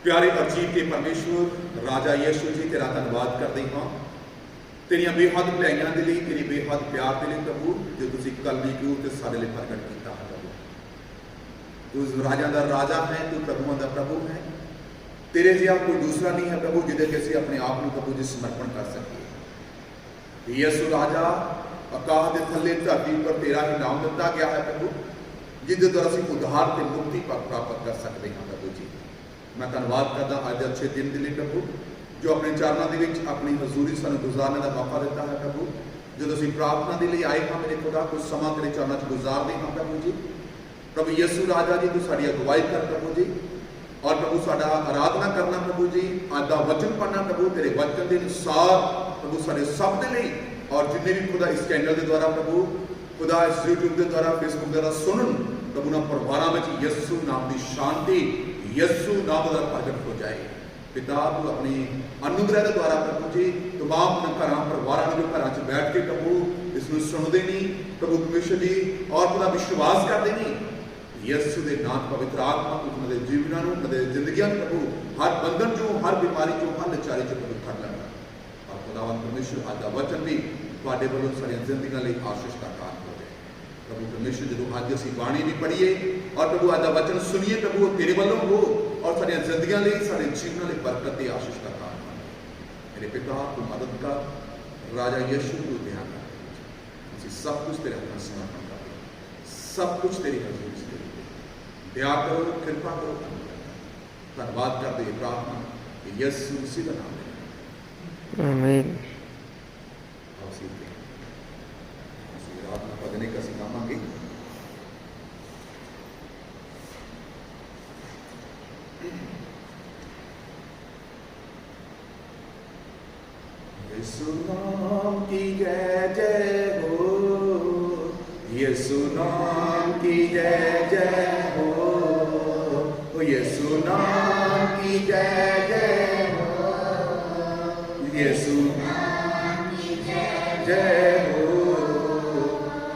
प्यारे अजीब के परमेश्वर राजा यीशु जी तेरा धन्यवाद करते हाँ तेरिया बेहद भलाइयां के लिए तेरी बेहद प्यार के लिए प्रभु जो तुम कलमी क्रूर से सारे लिए प्रगट किया है प्रभु। तू राजा का राजा है, तू प्रभुओं का प्रभु है, तेरे जिहा कोई दूसरा नहीं है प्रभु जिदे कि असं अपने आप को प्रभु जी समर्पण कर सके। यीशु राजा आकाश के थले धरती पर तेरा ही नाम दिता गया है प्रभु जिदे द्वारा असं उद्धार से मुक्ति प्राप्त कर सकते हैं प्रभु जी। मैं धन्यवाद करता अज अच्छे दिन के लिए प्रभु जो अपने चरणों के अपनी हजूरी सानू गुजारने का मौका दिता है प्रभु। जो असं प्रार्थना के लिए आए हाँ मेरे खुदा कुछ समा तेरे चरणों च गुजारते हाँ प्रभु जी। प्रभु यीशु राजा जी तू साड़ी अगुवाई कर प्रभु जी और प्रभु साडा आराधना करना प्रभु जी, आज का वचन पढ़ना प्रभु तेरे वचन के अनुसार प्रभु साडे सब के लिए और जिन्हें भी खुदा इस चैनल के द्वारा प्रभु खुदा इस यूट्यूब के द्वारा फेसबुक के द्वारा सुनन प्रभु ना परिवारों में यीशु नाम की शांति यीशु नाम का प्रगट हो जाए। पिता तू अपनी अनुग्रह के द्वारा प्रभु जी तमाम घर परिवारों जो घर च बैठ के प्रभु इसमें सुनते नहीं प्रभु परमेश्वर जी और पूरा विश्वास करते नहीं यीशु के नाम पवित्र आत्मा उन्होंने जीवनों उन्होंने जिंदगियां प्रभु हर बंधन चो हर बीमारी चो हर लाचारी चो प्रभु कर लेना और खुदावन परमेश्वर आज का वचन भी तुहाडे वालों सारियां जिंदगियां लई आशीष का कारण हो जाए प्रभु परमेश्वर। जो अज असीं बाणी भी पढ़ीए और प्रभु आज का वचन सुनिए प्रभु तेरे वालों हो और सारियां जिंदगियां लई सारे जीवनों लई बरकत की आशीष का कारण बने। मेरे पिता तू मदद कर राजा यीशु तू ध्यान कर असीं सब कुछ तेरे हाथ समर्पण कर सब कुछ तेरी हजूरी से दया करो कृपा करो धन्यवाद करते ये प्रार्थना यीशु मसीह का नाम में आमीन। आराधना पढ़ने का सिखावांगे। यीशु नाम की जय जय हो, यीशु नाम की जय जय हो, यीशु नाम की जय जय हो, यीशु नाम की जय जय हो।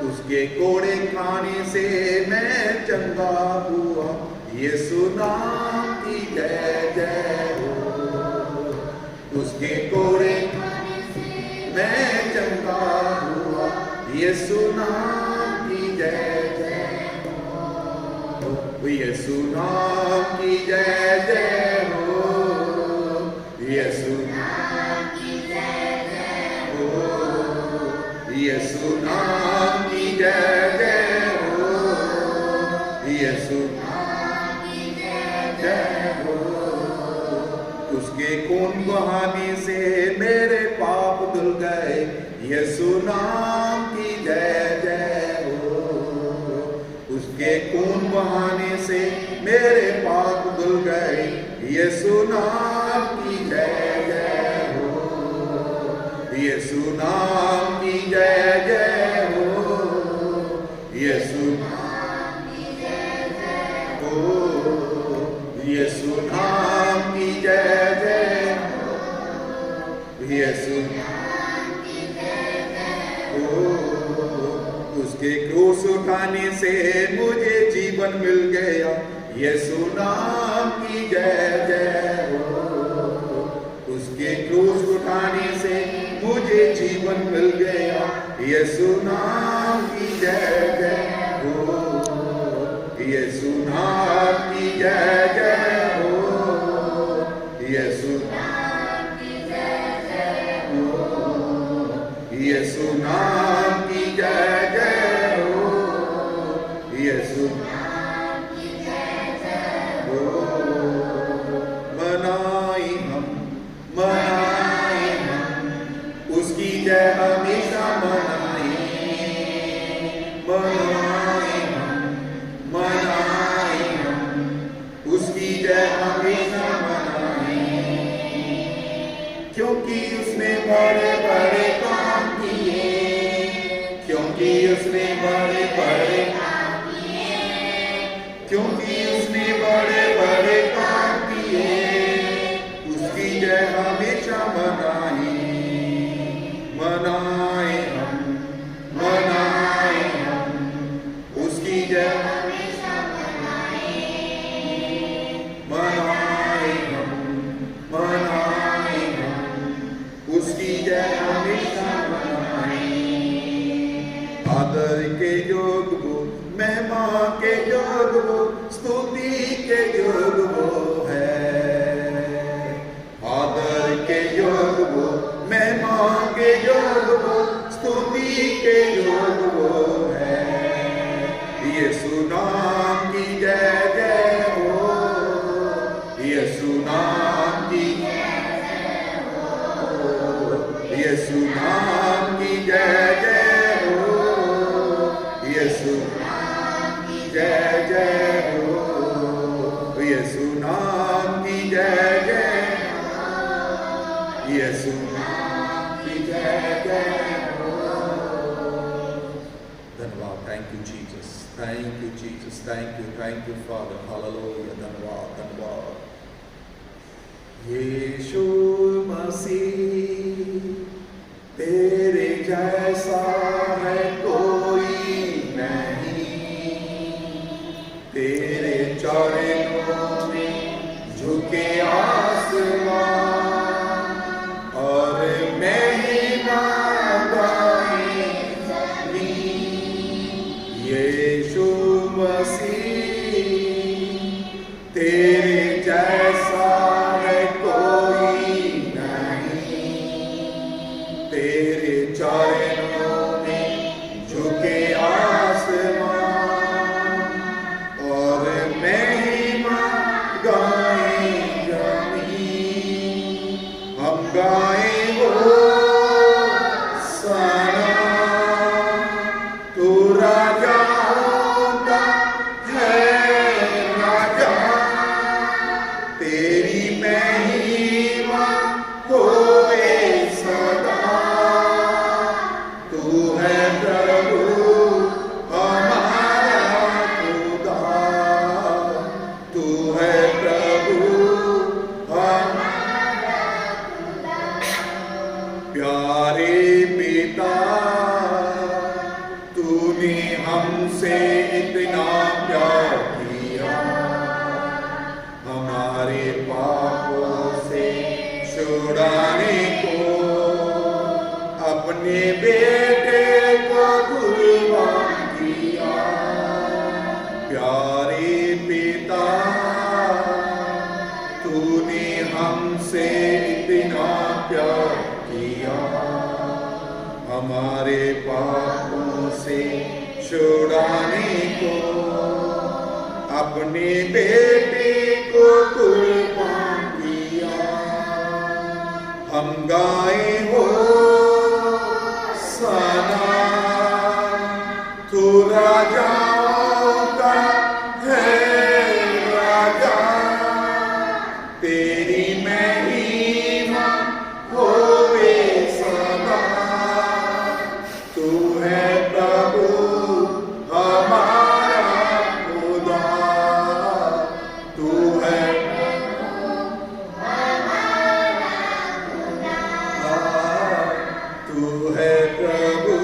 उसके कोड़े खाने से मैं चंगा हुआ, यीशु नाम की जय जय हो। उसके कोड़े खाने से मैं चंगा हुआ, यीशु नाम की जय जय हो, यीशु नाम की जय जय हो, यीशु नाम की जय जय हो, यीशु नाम की जय जय हो, यीशु नाम की जय जय हो। उसके खून बहाने से मेरे पाप धुल गए, यीशु नाम की जय जय हो। उसके खून बहाने से मेरे पाप धुल गए, यीशु नाम की जय जय हो, यीशु नाम की जय जय हो, यीशु नाम की जय जय हो, यीशु नाम की जय जय हो, यीशु नाम की जय जय हो। उसके क्रूस उठाने से मुझे जीवन मिल गया, यीशु नाम की जय जय हो। उसके क्रूस उठाने से मुझे जीवन मिल गया, यीशु नाम की जय जय हो, यीशु नाम की जय जय हो, यीशु नाम की जय जय हो, यीशु नाम की जय जय हो, यीशु नाम की जय जय हो। मनाई हम उसकी जय हमेशा मनाई, मनाई हम उसकी जय हमेशा मनाई, क्योंकि उसने बड़े बड़े काम किए, क्योंकि उसने बड़े बड़े काम किए, क्योंकि उसने बड़े बड़े काम किए, उसकी जय हमेशा मनाई, मनाए हम उसकी जय हमेशा मनाए हम महिमा के योग वो, स्तुति के योग वो है। आदर के योग वो, महिमा के योग वो, स्तुति के योग वो है। यीशु नाम की जय जय हो, यीशु नाम की यीशु नाम की जय जय हो, यीशु नाम की जय जय हो, यीशु नाम की जय जय, यीशु नाम की जय जय हो। धन्यवाद, thank you Jesus, thank you Jesus, thank you father, hallelujah, धन्यवाद धन्यवाद। यीशु मसीह तेरे जैसा है कोई नहीं, तेरे चरणों में झुके आसमान और महिमा गाए ज़मीन। यीशु मसीह तेरे जैसा है कोई नहीं, तेरे चरणों में झुके आसमान और महिमा गाए ज़मीन। हम गाए वो सलाम, तू राजाओं का है राजा, तेरी महिमा होए सदा। तू है प्रभु हमारा खुदा, तू है प्रभु हमारा खुदा। प्यारे पिता, तूने हमसे इतना प्यार किया, हमारे पापों से छुड़ाने को अपने बेटे को कुर्बान किया। प्यारे पिता, तूने हमसे इतना प्यार किया, हमारे पापों से छुड़ाने को अपने बेटे को कुर्बान किया। हम गाए हो सलाम, तू राजाओं का है राजा, तेरी महिमा होवे सदा। तू है प्रभु हमारा खुदा, तू है तू है प्रभु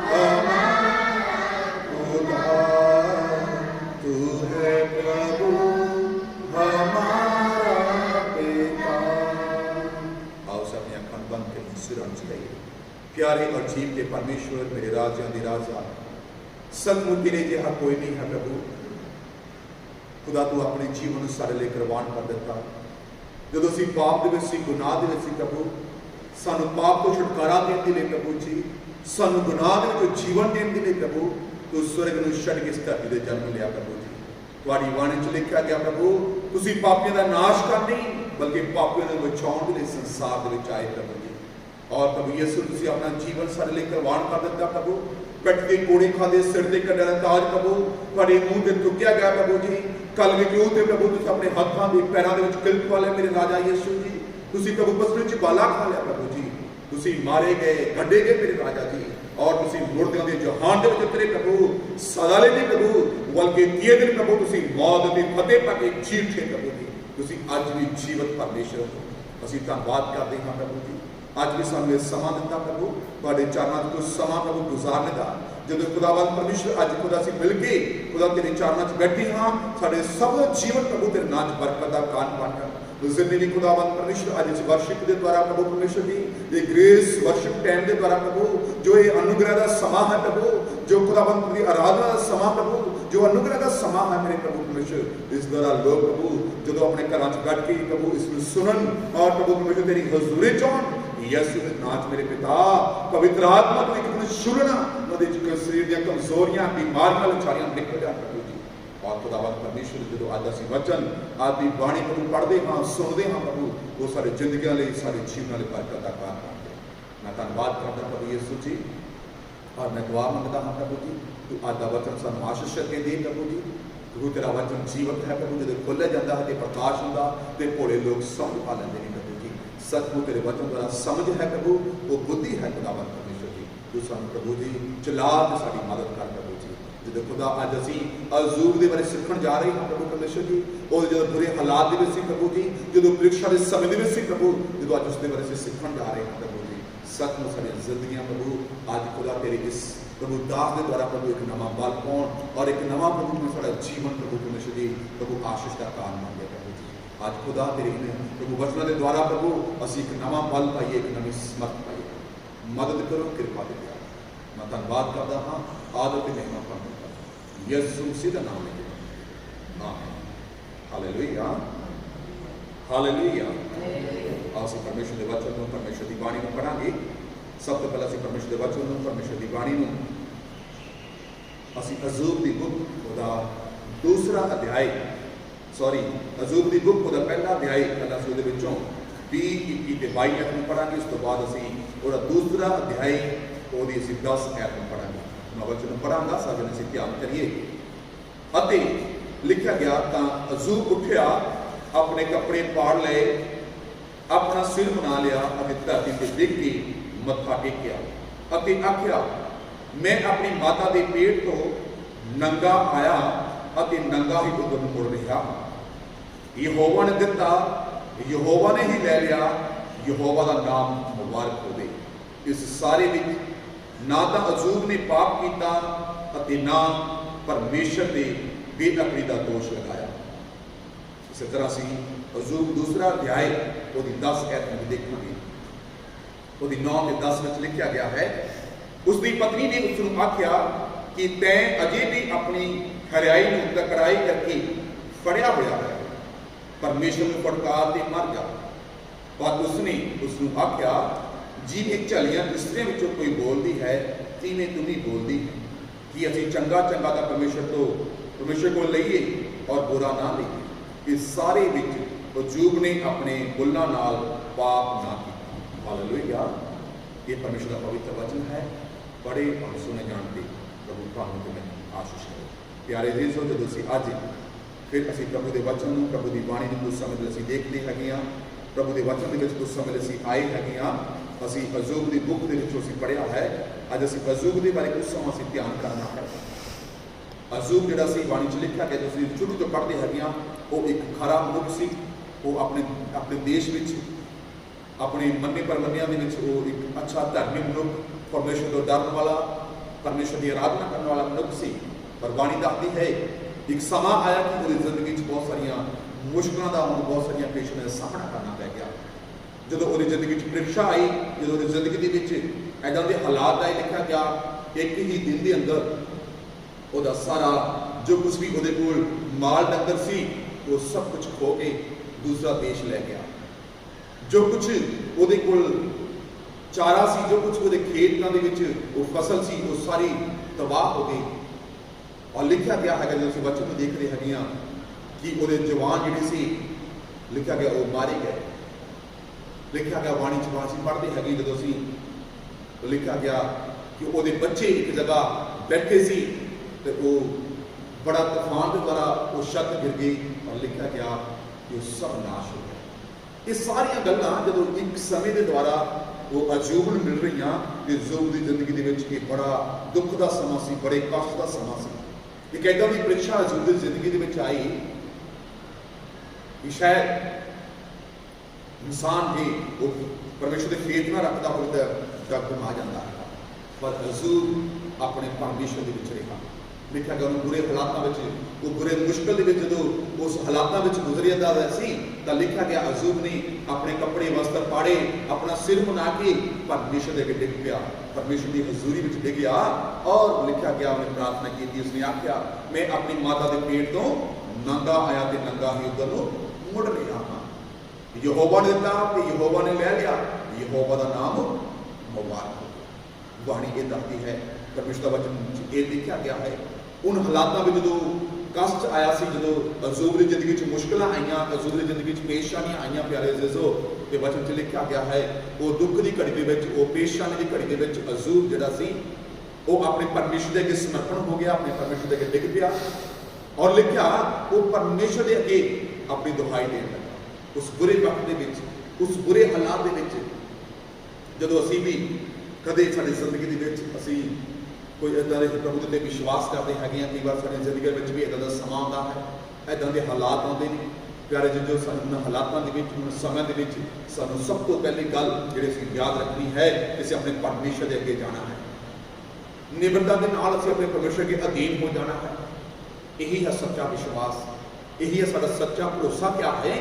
हमारा खुदा, तू है प्रभु हमारा पिता। आओ सब अपनी आंखें बंद करें, सिर झुकाइए। प्यारे और जीव के परमेश्वर, मेरे राजा दी राजा, सचमुच तेरे जिहा कोई नहीं है प्रभु। खुदा तू अपने जीवन ਨੂੰ ਸਾਡੇ ਲਈ ਕੁਰਬਾਨ ਕਰ ਦਿੱਤਾ। ਜਦੋਂ ਅਸੀਂ ਪਾਪ ਦੇ ਵਿੱਚ ਸੀ, ਗੁਨਾਹ ਦੇ ਵਿੱਚ ਸੀ ਪ੍ਰਭੂ, ਸਾਨੂੰ ਪਾਪ ਤੋਂ ਛੁਟਕਾਰਾ ਦੇਣ ਦੇ ਲਈ ਪ੍ਰਭੂ ਜੀ, ਸਾਨੂੰ ਗੁਨਾਹ ਦੇ ਵਿੱਚੋਂ ਜੀਵਨ ਦੇਣ ਦੇ ਲਈ ਪ੍ਰਭੂ, ਤੂੰ ਸਵਰਗ ਨੂੰ ਛੱਡ ਕੇ ਇਸ ਧਰਤੀ ਤੇ ਜਨਮ ਲਿਆ ਪ੍ਰਭੂ ਜੀ। ਤੁਹਾਡੀ ਬਾਣੀ 'ਚ ਲਿਖਿਆ ਗਿਆ ਪ੍ਰਭੂ, ਤੁਸੀਂ ਪਾਪੀਆਂ ਦਾ ਨਾਸ਼ ਕਰਨ ਨਹੀਂ ਬਲਕਿ ਪਾਪੀਆਂ ਨੂੰ ਬਚਾਉਣ ਦੇ ਲਈ ਸੰਸਾਰ ਦੇ ਵਿੱਚ ਆਏ ਪ੍ਰਭੂ ਜੀ। ਔਰ ਪ੍ਰਭੂ ਯਿਸੂ ਤੁਸੀਂ ਆਪਣਾ ਜੀਵਨ ਸਾਡੇ ਲਈ ਕੁਰਬਾਨ ਕਰ ਦਿੱਤਾ ਪ੍ਰਭੂ। ਪਿੱਠ ਤੇ ਕੋੜੇ ਖਾਦੇ, ਸਿਰ ਤੇ ਕੱਢਿਆ ਦਾ ਤਾਜ ਪ੍ਰਭੂ ਤੁਹਾਡੇ ਮੂੰਹ ਤੇ ਚੁੱਕਿਆ ਗਿਆ ਪ੍ਰਭੂ ਜੀ। ਕਲਗੀ ਤੇ ਉੱਤੇ ਪ੍ਰਭੂ ਤੁਸੀਂ ਆਪਣੇ ਹੱਥਾਂ ਦੇ ਪੈਰਾਂ ਦੇ ਵਿੱਚ ਕਿਰਤ ਵਾਲੇ ਮੇਰੇ ਰਾਜਾ ਯਿਸੂ ਜੀ। ਤੁਸੀਂ ਪ੍ਰਭੂ ਬਸਰੇ 'ਚ ਬਾਲਾ ਖਾ ਲਿਆ ਪ੍ਰਭੂ ਜੀ। ਤੁਸੀਂ ਮਾਰੇ ਗਏ, ਕੱਢੇ ਗਏ ਮੇਰੇ ਰਾਜਾ ਜੀ। ਔਰ ਤੁਸੀਂ ਮੁਰਦਿਆਂ ਦੇ ਜਹਾਨ ਦੇ ਵਿੱਚ ਉਤਰੇ ਪ੍ਰਭੂ, ਸਦਾ ਲਈ ਨਹੀਂ ਪ੍ਰਭੂ ਬਲਕਿ ਤੀਏ ਦਿਨ ਪ੍ਰਭੂ ਤੁਸੀਂ ਮੌਤ ਤੇ ਫਤਿਹ ਪਾ ਕੇ ਜੀ ਉੱਠੇ ਪ੍ਰਭੂ ਜੀ। ਤੁਸੀਂ ਅੱਜ ਵੀ ਜੀਵਤ ਪਰਮੇਸ਼ਰ ਹੋ। ਅਸੀਂ ਧੰਨਵਾਦ ਕਰਦੇ ਹਾਂ ਪ੍ਰਭੂ ਜੀ। ਅੱਜ ਵੀ ਸਾਨੂੰ ਇਹ ਸਮਾਂ ਦਿੱਤਾ ਪ੍ਰਭੂ, ਤੁਹਾਡੇ ਚਰਨਾਂ 'ਚ ਕੁਝ ਸਮਾਂ ਪ੍ਰਭੂ ਗੁਜ਼ਾਰਨੇ ਦਾ। ਜਦੋਂ ਖੁਦਾਵੰਦ ਪਰਮੇਸ਼ਰ ਅੱਜ ਖੁਦਾ ਅਸੀਂ ਮਿਲ ਕੇ ਖੁਦਾ ਤੇਰੇ ਚਰਨਾਂ 'ਚ ਬੈਠੇ ਹਾਂ, ਸਾਡੇ ਸਭ ਜੀਵਨ ਪ੍ਰਭੂ ਤੇਰੇ ਨਾਂ 'ਚ ਬਰਕਤ ਦਾ ਕਾਰਨ ਬਣ ਜਾਣ। जिन्हें खुदावंद परमेश्वर आज इस वर्शिप के द्वारा प्रभु परमेश्वर जी ये ग्रेस वर्शिप टाइम के द्वारा प्रभु जो ये अनुग्रह का समा है प्रभु, जो खुदावंद की आराधना का समा प्रभु, जो अनुग्रह का समा है मेरे प्रभु परमेश्वर, इस दौरान लोग प्रभु जो अपने घर गट के प्रभु इसमें सुनन और प्रभु परमेश्वर तेरी हजूरी चाहन यसु के नाच मेरे पिता पवित्र आत्मा को एक छुलना मतलब शरीर दी कमजोरियां बीमारियां लाचारियां निकल जाए प्रभु जी। और खुदावंद परमेश्वर जो अज असीं वचन आदि बाणी प्रभु पढ़ते हाँ सुनते हाँ प्रभु वो सारे जिंदगियों लिए सारे जीवन लिए बरकत का कारण बनते। मैं धन्यवाद करता प्रभु यीशु जी और मैं दुआ मंगता हाँ प्रभु जी तू अज का वचन सानू आशीष करके दे प्रभु जी। तू तेरा वचन जीवत है प्रभु, जो खोलिया जाता है तो प्रकाश होंदा ते भोले लोग समझ पा लेंगे नहीं प्रभु जी। सचमुच तेरे वचन द्वारा समझ है प्रभु, वो बुद्धि है खुदावंद परमेश्वर जी। तू सानू प्रभु जी चला के साडी मदद कर प्रभु जी। जो खुदा अज असीं अजूब के बारे सीखण जा रहे हाँ प्रभु परमेश्वर जी, और जो बुरे हालात के सी प्रभु जी, जो परीक्षा के समय के सी प्रभु, जो अज उसके बारे असीं सीखण जा रहे हैं प्रभु जी। सचमुच साडी जिंदगियां प्रभु अज खुदा तेरे इस प्रभु दास के द्वारा प्रभु एक नवा बल पाउण और एक नवा प्रभु में सारा जीवन प्रभु परमेश्वर जी प्रभु आशीष का कारण बन गया प्रभु जी। आज खुदा तेरे प्रभु वचनों के द्वारा प्रभु असीं एक नवा बल पाइए, एक नवी समर्थ पाइए। मदद करो, कृपा दे। मैं धन्यवाद करता हाँ आदर की महिमा करता यीशु मसीह का नाम लेके आमीन। Hallelujah hallelujah. असीं परमेश्वर के वचन में परमेश्वर की बाणी में पढ़ांगे। सब तो पहले असीं परमेश्वर के वचन में परमेश्वर की बाणी में असीं अजूब की बुक उसका दूसरा अध्याय अजूब की बुक उसका पहला अध्याय पहला असीं उहदे विचों 20, 21 ते 22 आयत में पढ़ांगे। उस तो बाद असीं उसका दूसरा अध्याय ਉਹਦੀ ਅਸੀਂ 10 ਐਤ ਨੂੰ ਪੜਾਂਗੇ। ਮੈਂ ਵਚਨ ਪੜਾਂਗਾ, ਸਾਰੇ ਜਣੇ ਅਸੀਂ ਧਿਆਨ ਕਰੀਏ। ਅਤੇ ਲਿਖਿਆ ਗਿਆ ਤਾਂ ਅਜ਼ੂਬ ਉੱਠਿਆ, ਆਪਣੇ ਕੱਪੜੇ ਪਾੜ ਲਏ, ਆਪਣਾ ਸਿਰ ਬਣਾ ਲਿਆ ਅਤੇ ਧਰਤੀ ਤੇ ਡਿੱਗ ਕੇ ਮੱਥਾ ਟੇਕਿਆ ਅਤੇ ਆਖਿਆ ਮੈਂ ਆਪਣੀ ਮਾਤਾ ਦੇ ਪੇਟ ਤੋਂ ਨੰਗਾ ਆਇਆ ਅਤੇ ਨੰਗਾ ਹੀ ਉਧਰ ਨੂੰ ਮੁੜ ਰਿਹਾ। ਯਹੋਵਾ ਨੇ ਦਿੱਤਾ, ਯਹੋਵਾ ਨੇ ਹੀ ਲੈ ਲਿਆ, ਯਹੋਵਾ ਦਾ ਨਾਮ ਮੁਬਾਰਕ ਹੋਵੇ। ਇਸ ਸਾਰੇ ਵਿੱਚ ना तो अजूब ने पाप किया और ना परमेश्वर के बेअकली का दोष लगाया। इस तरह से अजूब दूसरा अध्याय उसकी 10 ऐत में देखा, उसकी 9 से 10 में लिखा गया है। उसकी पत्नी ने उसको आख्या कि तैं अजे भी अपनी खरियाई को टकराई करके फड़िया होया है, परमेश्वर को फटकार के मर जा। पर उसने उसको आख्या जिवें झलियां बिस्तरियां विचों कोई बोलती है तिवें तू भी बोलती है कि असीं चंगा चंगा तो परमेश्वर को लईए और बुरा ना लईए। इस सारे विच अजूब ने अपने बुल्लां नाल पाप ना किया। हालेलुया। ये परमेश्वर का पवित्र वचन है। बड़े और सुने जानते प्रभु तुहानूं ते मैनूं आशीष करो। प्यारे जीसो जदों असीं अज फिर असीं प्रभु के वचन नूं प्रभु की बाणी नूं कुछ समय असीं देखते हैगे हां, प्रभु के वचन के कुछ समय असीं आए हैगे हां। असीं अजूब की बुक के विचों असीं पढ़िया है। अज असीं अजूब के बारे कुछ समय असीं ध्यान करना है। अजूब जिहड़ा सी बाणी च लिखा गया तुसीं शुरू तो पढ़ते हैगे, वो एक खरा मनुख सी। वो अपने देश विच अपने मन्ने परमन्नियां दे विच वो एक अच्छा धर्मी मनुख, परमेश्वर को डरन वाला, परमेश्वर की आराधना करने वाला मनुख सी। पर बाणी दसदी है एक समा आया कि उसकी जिंदगी बहुत सारिया मुश्किलों का बहुत सारिया पेशों का सामना करना पै गया। जो वो जिंदगी परीक्षा आई, जो जिंदगी के ऐदा के हालात आए, लिखा गया एक ही दिन के अंदर वो सारा जो कुछ भी वो माल डंगर सी वो सब कुछ खो के दूसरा देश लै गया। जो कुछ वो चारा सी, जो कुछ वो खेतों के वो फसल सी, वो सारी तबाह हो गई। और लिखा गया है जो बच्चों में देख रहे हैं कि वो जवान जिहड़े सी लिखा गया वो मारे गए। लिखा गया बाणी च पढ़ते हैं जो असीं लिखा गया कि वो बच्चे एक जगह बैठे सी तो वो बड़ा तूफान के द्वारा वो छत गिर गई और लिखा गया कि वो सब नाश हो गया। ये सारिया गल्लां जो एक समय के द्वारा वो अजूब नूं मिल रही कि अजूब की जिंदगी के बड़ा दुख का समा सी, बड़े कष्ट का समा सी। एक ऐदा की परीक्षा अजूब की जिंदगी के आई कि शायद इंसान भी वो परमेश्वर के फेत ना रखता हो तो डगमगा जाता है। पर अजूब अपने परमेश्वर के विच रहा, लिखा गया उन्होंने बुरे हालातों में, वो बुरे मुश्किल के जो उस हालातों में गुजरिया सी, तो लिखा गया अजूब ने अपने कपड़े वस्त्र पाड़े, अपना सिर मुना के परमेश्वर के अगे डिग पिया, परमेश्वर की हजूरी में डिग गया और लिखा गया उन्हें प्रार्थना की। उसने आख्या मैं अपनी माता के पेट तो नंगा आया तो नंगा ही उधर मुड़ लिया हाँ। यहोवा ने दिता तो यहोवा ने ले लिया, यहोवा का नाम मुबारक हो गया। वाणी ये दसती है, परमेश्वर का वचन ये लिखा गया है उन हालातों में जो कष्ट आया सी, जो अजूब की जिंदगी मुश्किल आईया, अजूब की जिंदगी पेशानियां आईया, प्यारे अजीजो ये वचन च लिखा गया है वो दुख की घड़ी के वो पेशानी की घड़ी के अजूब जिहड़ा सी वो अपने परमेश्वर के अगे समर्पण हो गया, अपने परमेश्वर के अगे डिग पिया और लिखा वो परमेश्वर के अगे अपनी दुहाई देने लगा। उस बुरे वक्त के उस बुरे हालात के जो असी भी कदे साडी जिंदगी के असी कोई इदा के प्रभु के विश्वास करते हैं, कई बार साडी जिंदगी में भी इदा का समा आता है, इदा के हालात आते हैं प्यारे जी। जो उन हालातों के समय के सानू सब तो पहली गल जी याद रखनी है कि असीं अपने परमेश्वर के अगे जाना है, निम्रता के नाल असीं अपने परमेश्वर के अधीन हो जाना है। यही है सच्चा विश्वास, यही है साडा सच्चा भरोसा। क्या है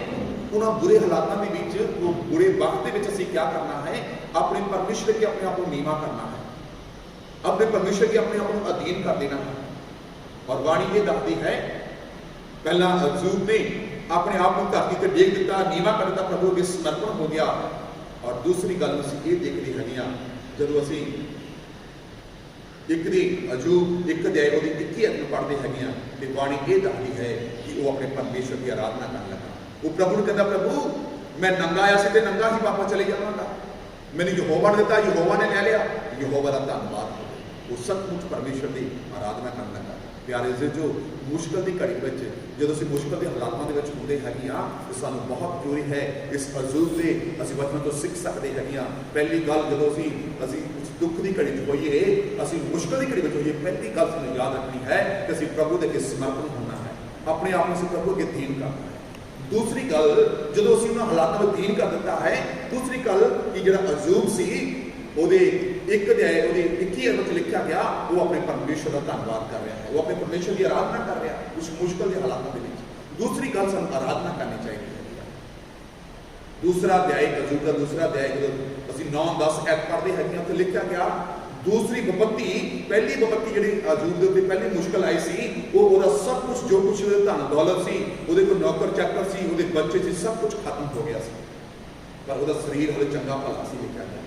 उन्होंने बुरे हालातों के बीच, वो बुरे वक्त के असीं क्या करना है, अपने परमेश्वर के अपने आप को नीवा करना है, अपने परमेश्वर के अपने आप को अधीन कर देना है। और वाणी ये दसती है पहला अजूब ने अपने आप को धरती पर डेग दिता, नीवा कर दिता, प्रभु के समर्पण हो गया। और दूसरी गल असीं ये देखते हैं जदों असीं एक दी अजूब एक अध्याय वो 21 अध्याय पढ़ते हैं तो वाणी ये दसती है कि वो अपने परमेश्वर की आराधना कर लगा। वो प्रभु ने कहता प्रभु मैं नंगा आया से नंगा ही वापस चले जावांगा, मैंने यहोवा ने दिता यहोवा ने ले लिया, यहोवा का धन्यवाद। वो सचमुच परमेश्वर की आराधना कर लगा। प्यारे जी जो मुश्किल की घड़ी में जो असीं मुश्किल के हालातों के होंदे हैं तो सानू बहुत जरूरी है इस अजूब से असीं वचन तो सीख सकते हैं। पहली गल जो असीं दुख की घड़ी होइए, असीं मुश्किल की घड़ी में होइए, पहली गल सानू याद रखनी है कि असीं प्रभु के समर्पण होना है, अपने आप को प्रभु के अधीन करना है। दूसरी गल जो असीं उन्हां हालातों में अधीन कर दिता है, दूसरी गल कि जिहड़ा अजूब सी ਉਹਦੇ एक अध्याय ਉਹਦੇ 21 ਵਿੱਚ लिखा गया वो अपने परमेश्वर का धन्यवाद कर रहा है, वो अपने परमेश्वर की आराधना कर रहा है उस मुश्किल के हालातों के बीच। दूसरी गल सानू आराधना करनी चाहिए। दूसरा अध्याय अजूब का दूसरा अध्याय जो असीं 9-10 ऐत पढ़ते हैं तो लिखा गया दूसरी विपत्ति, पहली विपत्ति जी अजूब के उत्ते पहली मुश्किल आई सी वो सब कुछ जो कुछ धन दौलत सी, वो कोई नौकर चाकर सी, वो बच्चे सी, सब कुछ खत्म हो गया सी, पर वो शरीर हले चंगा भला सी लिखा गया।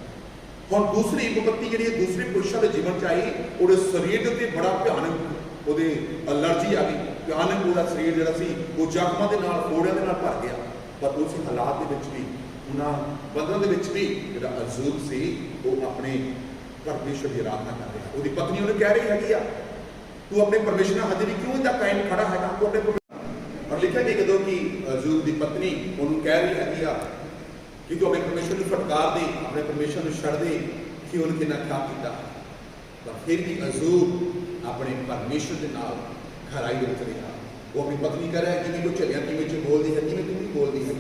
और दूसरी विपत्ति जी दूसरे पुरुषों के जीवन च आई, वो शरीर के उत्ते बड़ा भयानक वो एलर्जी आ गई, भयानक वो शरीर जोड़ा सी वो जख्मां दे नाल फोड़ियां दे नाल भर गया। पर उस हालात के भी उन्होंने बंधन के भी जो अजूब से वो अपने परमेश्वर की आराधना कर रहा। वो पत्नी उन्हें कह रही है तू अपने परमेश्वर हजे भी क्यों इतना कायम खड़ा है, तू अपने और लिखा कि जो कि अजूब की पत्नी उन्होंने कह रही है कि तू अपने परमेश्वर को फटकार दे, अपने परमेश्वर को छड़ दे कि उन्हें कितना क्या किया। पर फिर भी अजूब अपने परमेश्वर के नाल खराई में रहा। वो अपनी पत्नी कह रहा है कि कोई चलिया कि बोलती है कि तुम बोलती है,